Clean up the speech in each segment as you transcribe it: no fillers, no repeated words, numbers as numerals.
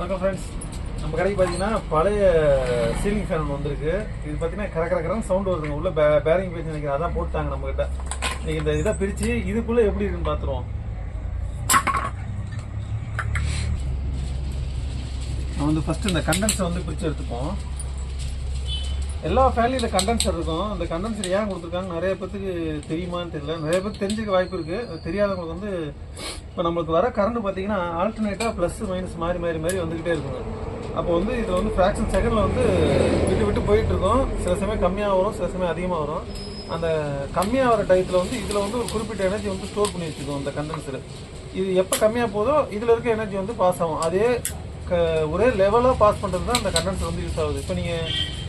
வணக்கம் ஃப்ரெண்ட்ஸ். நம்ம கடைக்கு பார்த்தீங்கன்னா பழைய சீலிங் ஃபேன் வந்திருக்கு. இது பார்த்தீங்கன்னா கரகரன்னு சவுண்ட் வருதுங்க. உள்ள பேரிங் பேச்சு நினைக்கிறேன், அதான் போட்டாங்க நம்மகிட்ட. இன்னைக்கு இந்த இதை பிரித்து இதுக்குள்ளே எப்படி இருக்குன்னு பார்த்துருவோம். நம்ம வந்து ஃபஸ்ட்டு இந்த கண்டென்சர் வந்து பிரித்து எடுத்துப்போம். எல்லா ஃபேன்லையும் இந்த கண்டென்சர் இருக்கும். அந்த கண்டென்சர் ஏன் கொடுத்துருக்காங்க நிறைய பேருக்கு தெரியுமான்னு தெரியல. நிறைய பேர் தெரிஞ்சுக்க வாய்ப்பு இருக்குது. தெரியாதவங்களுக்கு வந்து இப்போ நம்மளுக்கு வர கரண்ட் பார்த்தீங்கன்னா ஆல்டர்னேட்டாக ப்ளஸ் மைனஸ் மாறி மாறி மாறி வந்துக்கிட்டே இருக்குங்க. அப்போ வந்து இதில் வந்து ஃப்ராக்ஷன் செகண்டில் வந்து விட்டு விட்டு போயிட்டுருக்கோம். சில சமயம் கம்மியாக வரும், சில சமயம் அதிகமாக வரும். அந்த கம்மியாக வர டயத்தில் வந்து இதில் வந்து ஒரு குறிப்பிட்ட எனர்ஜி வந்து ஸ்டோர் பண்ணி வச்சுக்கோம் இந்த கண்டென்சர். இது எப்போ கம்மியாக போதோ இதில் இருக்க எனர்ஜி வந்து பாஸ் ஆகும். அதே ஒரே லெவலாக பாஸ் பண்ணுறது தான் அந்த கண்டென்சர் வந்து யூஸ் ஆகுது. இப்போ நீங்கள்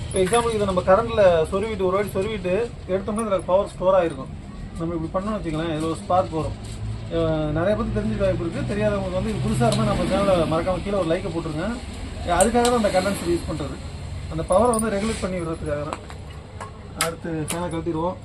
இப்போ எக்ஸாம்பிள் இதை நம்ம கரண்டில் சொருவிட்டு ஒரு வாட்டி சொருவிட்டு எடுத்தோம்னா இதில் பவர் ஸ்டோர் ஆகிருக்கும். நம்ம இப்படி பண்ணோம்னு வச்சுக்கலாம், இதில் ஒரு ஸ்பார்க் வரும். நிறைய பேருக்கு தெரிஞ்சுக்க வாய்ப்பு இருக்குது. தெரியாதவங்களுக்கு வந்து இது புதுசாக இருந்தால் நம்ம சேனலில் மறக்காமல் கீழே ஒரு லைக்கை போட்டுருங்க. அதுக்காக தான் அந்த கண்டென்சர் யூஸ் பண்ணுறது. அந்த பவரை வந்து ரெகுலேட் பண்ணி விடுறதுக்காக தான். அடுத்து ஃபேனை கழட்டிடுவோம்.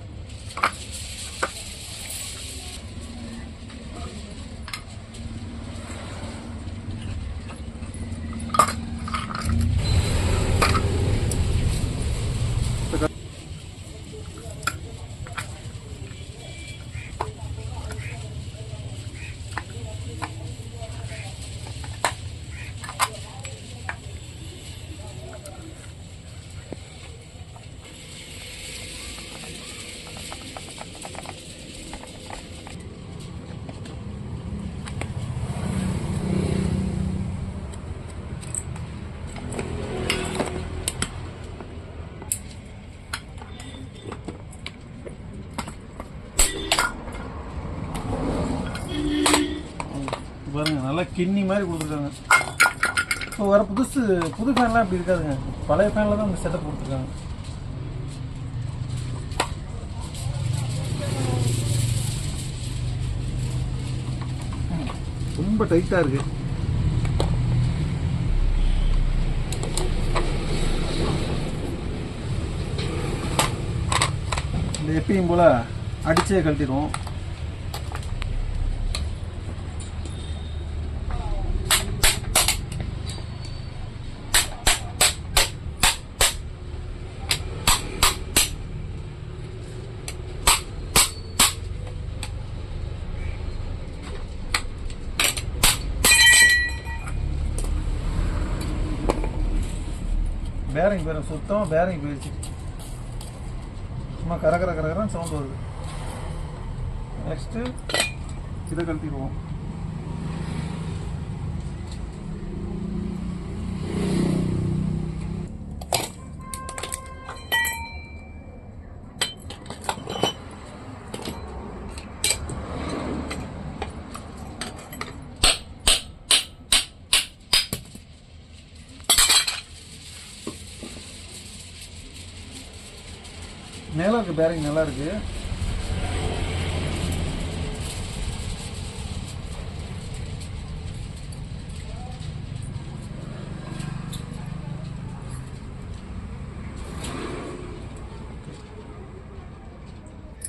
பாருங்க, நல்லா கிண்ணி மாதிரி கொடுத்துருக்காங்க. இப்போ வர புது ஃபேன்லாம் இப்படி இருக்காதுங்க. பழைய ஃபேனில் தான் இந்த செட்டப் கொடுத்துருக்காங்க. ரொம்ப டைட்டாக இருக்கு. இந்த எப்பயும் போல் அடிச்சே கழட்டிடுவோம். பேரிங் சுத்தமாக பேரிங் போயிடுச்சு. சும்மா கரகரன்னு சவுண்ட் வருது. நெக்ஸ்ட்டு இதை கழட்டிடுவோம். மேலே இருக்க பேரிங் நல்லா இருக்கு.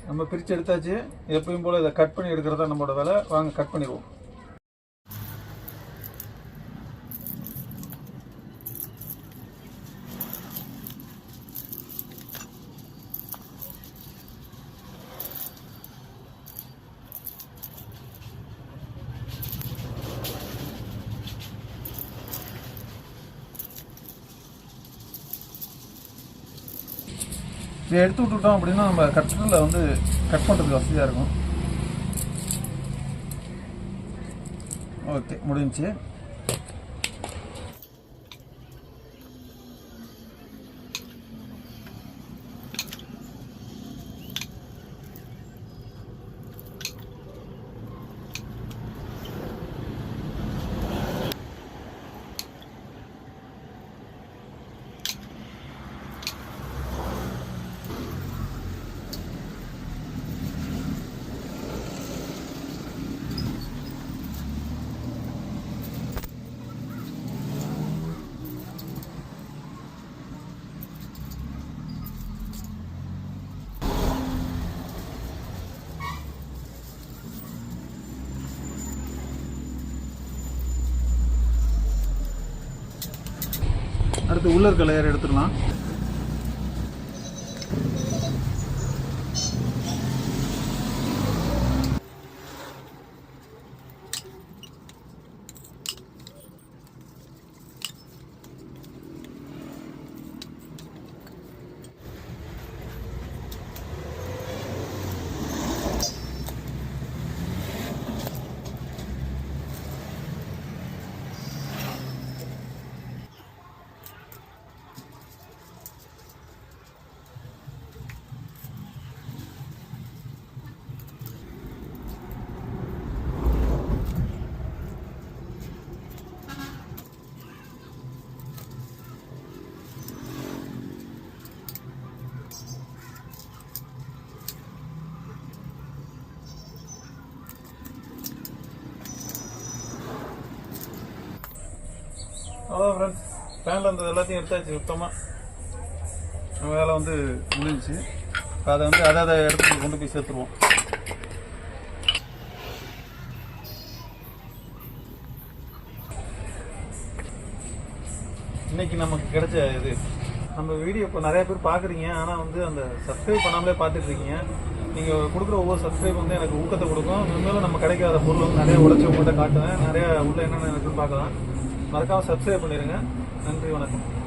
நம்ம பிரித்து எடுத்தாச்சு. எப்பயும் போல் இதை கட் பண்ணி எடுக்கிறதா நம்மளோட வேலை. வாங்க கட் பண்ணிடுவோம். இதை எடுத்து விட்டுட்டோம் அப்படின்னா நம்ம கட்டரில் வந்து கட் பண்ணுறதுக்கு வசதியாக இருக்கும். ஓகே, முடிஞ்சிச்சு. அடுத்து உள்ள இருக்க லேயர் எடுத்துடலாம். அவ்வளோ ஃப்ரெண்ட்ஸ், பேனில் இருந்தது எல்லாத்தையும் எடுத்தாச்சு சுத்தமாக. நம்ம வேலை வந்து முடிஞ்சிச்சு. அதை வந்து அதை இடத்துக்கு கொண்டு போய் சேர்த்துருவோம். இன்னைக்கு நமக்கு கிடைச்ச இது நம்ம வீடியோ இப்போ நிறைய பேர் பார்க்குறீங்க, ஆனால் வந்து அந்த சப்ஸ்கிரைப் பண்ணாமலே பார்த்துட்டு இருக்கீங்க. நீங்கள் கொடுக்குற ஒவ்வொரு சப்ஸ்கிரைப் வந்து எனக்கு ஊக்கத்தை கொடுக்கும். இனிமேலும் நம்ம கிடைக்காத பொருள் வந்து நிறைய உழைச்சி உங்கள்கிட்ட காட்டுவேன். நிறைய உள்ள என்னென்ன இருக்குன்னு பார்க்கலாம். மறக்காமல் சப்ஸ்கிரைப் பண்ணிடுங்க. நன்றி, வணக்கம்.